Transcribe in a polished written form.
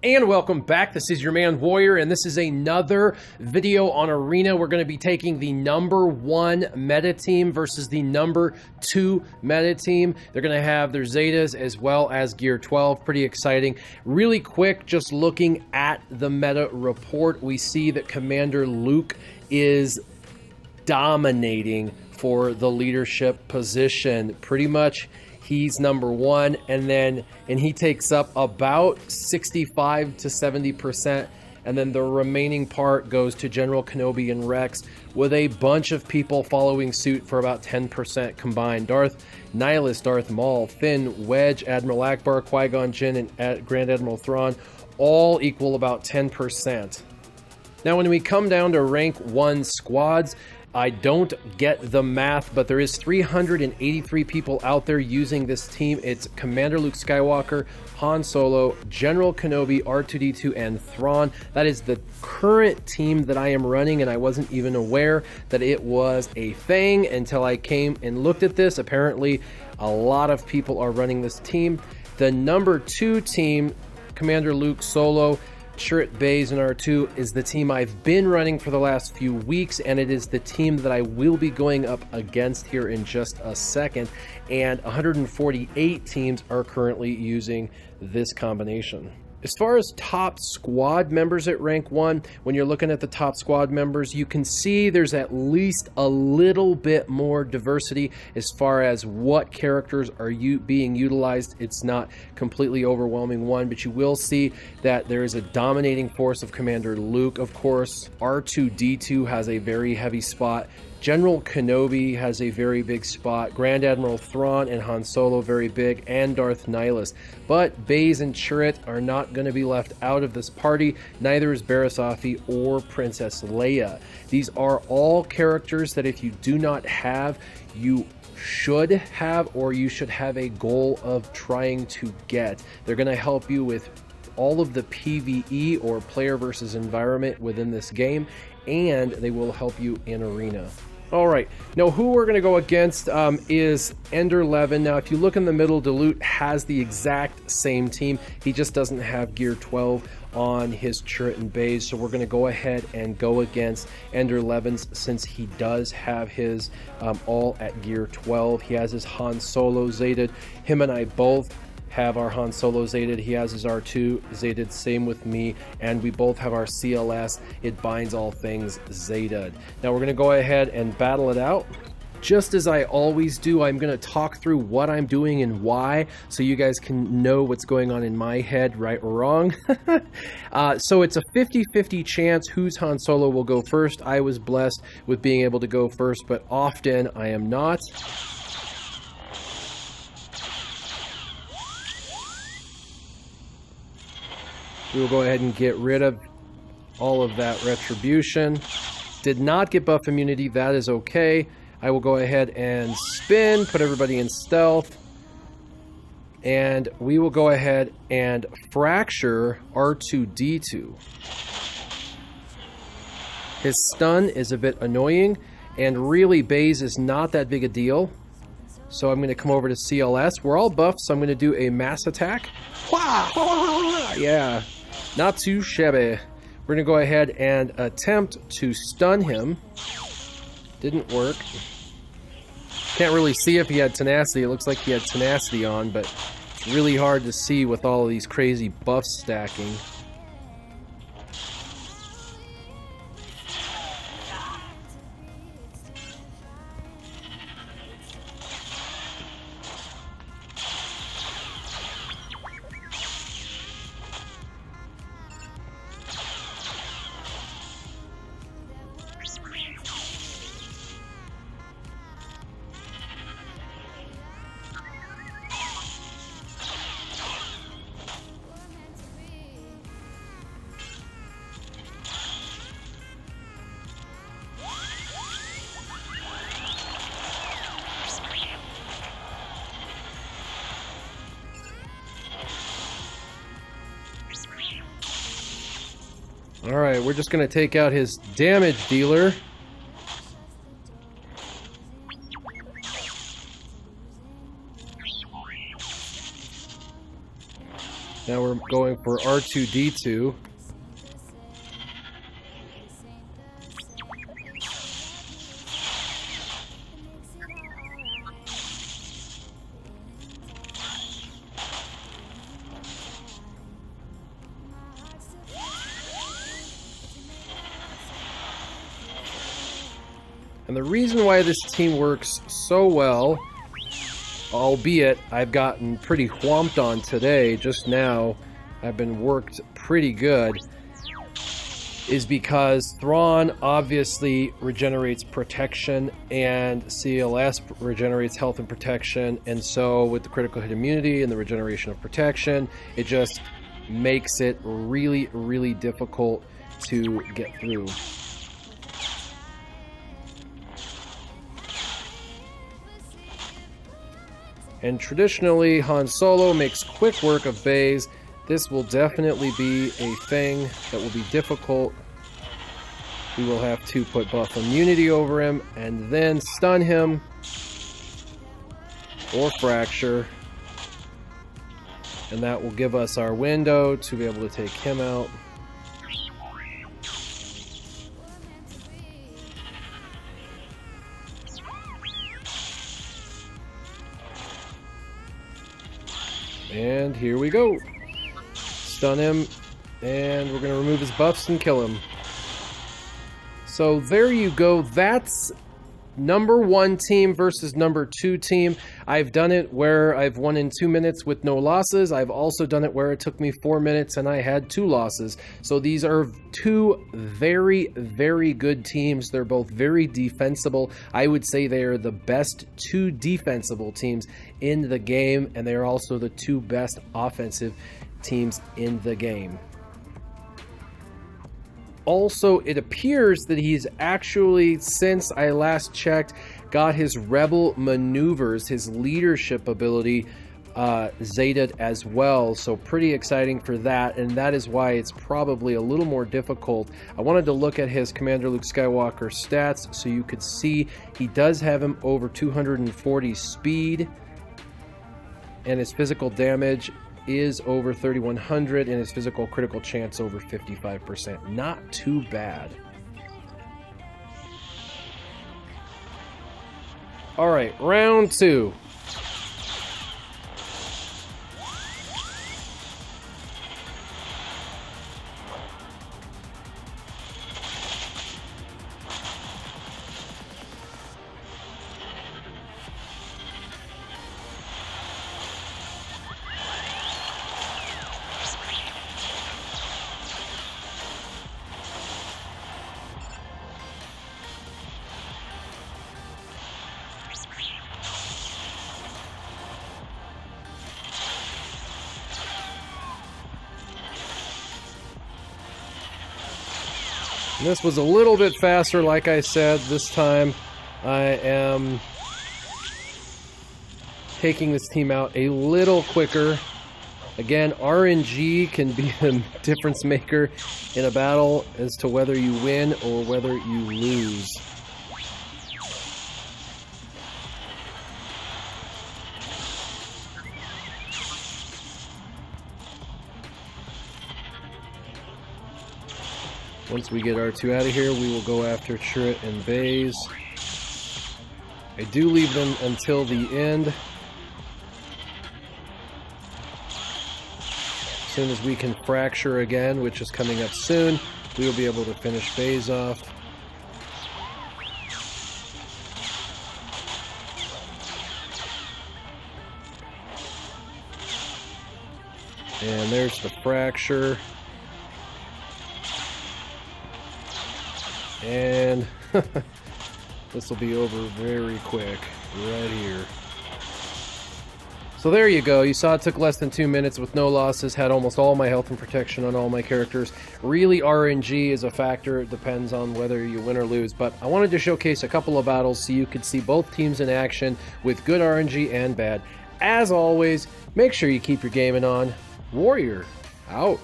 And welcome back. This is your man Warrior, and this is another video on Arena. We're going to be taking the #1 meta team versus the #2 meta team. They're going to have their Zetas as well as Gear 12. Pretty exciting. Really quick, just looking at the meta report, we see that Commander Luke is dominating for the leadership position. Pretty much he's #1, and he takes up about 65 to 70%, and then the remaining part goes to General Kenobi and Rex, with a bunch of people following suit for about 10% combined. Darth Nihilus, Darth Maul, Finn, Wedge, Admiral Akbar, Qui-Gon Jinn, and Grand Admiral Thrawn all equal about 10%. Now, when we come down to rank 1 squads, I don't get the math, but there is 383 people out there using this team. It's Commander Luke Skywalker, Han Solo, General Kenobi, R2-D2, and Thrawn. That is the current team that I am running, and I wasn't even aware that it was a thing until I came and looked at this. Apparently, a lot of people are running this team. The #2 team, Commander Luke Solo, Chirrut, Baze, and R2 is the team I've been running for the last few weeks, and it is the team that I will be going up against here in just a second. And 148 teams are currently using this combination. As far as top squad members at rank 1, when you're looking at the top squad members, you can see there's at least a little bit more diversity as far as what characters are being utilized. It's not completely overwhelming one, but you will see that there is a dominating force of Commander Luke, of course. R2-D2 has a very heavy spot. General Kenobi has a very big spot, Grand Admiral Thrawn and Han Solo very big, and Darth Nihilus. But Baze and Chirrut are not going to be left out of this party, neither is Barisafi or Princess Leia. These are all characters that if you do not have, you should have, or you should have a goal of trying to get. They're going to help you with all of the PvE, or player versus environment, within this game, and they will help you in Arena. All right, now who we're going to go against is Ender Levin. Now, if you look in the middle, Dilute has the exact same team. He just doesn't have Gear 12 on his Chirrut and Baze, so we're going to go ahead and go against Ender Levin's, since he does have his all at Gear 12. He has his Han Solo Zeted. Him and I both have our Han Solo Zeted. He has his R2 Zeted, same with me, and we both have our CLS. It binds all things Zeted. Now we're going to go ahead and battle it out. Just as I always do, I'm going to talk through what I'm doing and why, so you guys can know what's going on in my head, right or wrong. So it's a 50-50 chance whose Han Solo will go first. I was blessed with being able to go first, but often I am not. We will go ahead and get rid of all of that retribution. Did not get buff immunity, that is okay. I will go ahead and spin, put everybody in stealth, and we will go ahead and fracture R2-D2. His stun is a bit annoying, and really Baze is not that big a deal. So I'm going to come over to CLS. We're all buffed, so I'm going to do a mass attack. Yeah, not too shabby. We're going to go ahead and attempt to stun him. Didn't work. Can't really see if he had tenacity. It looks like he had tenacity on, but it's really hard to see with all of these crazy buffs stacking. Alright, we're just going to take out his damage dealer. Now we're going for R2-D2. And the reason why this team works so well, albeit I've gotten pretty whomped on today, just now, I've been worked pretty good, is because Thrawn obviously regenerates protection and CLS regenerates health and protection, and so with the critical hit immunity and the regeneration of protection, it just makes it really, really difficult to get through. And traditionally, Han Solo makes quick work of bays. This will definitely be a thing that will be difficult. We will have to put buff immunity over him and then stun him or fracture. And that will give us our window to be able to take him out. And here we go. Stun him, and we're going to remove his buffs and kill him. So there you go. That's number 1 team versus number 2 team. I've done it where I've won in 2 minutes with no losses. I've also done it where it took me 4 minutes and I had 2 losses. So these are 2 very, very good teams. They're both very defensible. I would say they are the best 2 defensible teams in the game, and they are also the 2 best offensive teams in the game. Also, it appears that he's actually, since I last checked, got his rebel maneuvers, his leadership ability, zetaed as well. So pretty exciting for that, and that is why it's probably a little more difficult. I wanted to look at his Commander Luke Skywalker stats so you could see he does have him over 240 speed, and his physical damage is over 3,100, and his physical critical chance over 55%. Not too bad. All right, round 2. This was a little bit faster, like I said. This time I am taking this team out a little quicker. Again, RNG can be a difference maker in a battle as to whether you win or whether you lose. Once we get R2 out of here, we will go after Chirrut and Baze. I do leave them until the end. As soon as we can fracture again, which is coming up soon, we will be able to finish Baze off. And there's the fracture. And this will be over very quick, right here. So there you go. You saw it took less than 2 minutes with no losses, had almost all my health and protection on all my characters. Really, RNG is a factor. It depends on whether you win or lose. But I wanted to showcase a couple of battles so you could see both teams in action with good RNG and bad. As always, make sure you keep your gaming on. Warrior, out.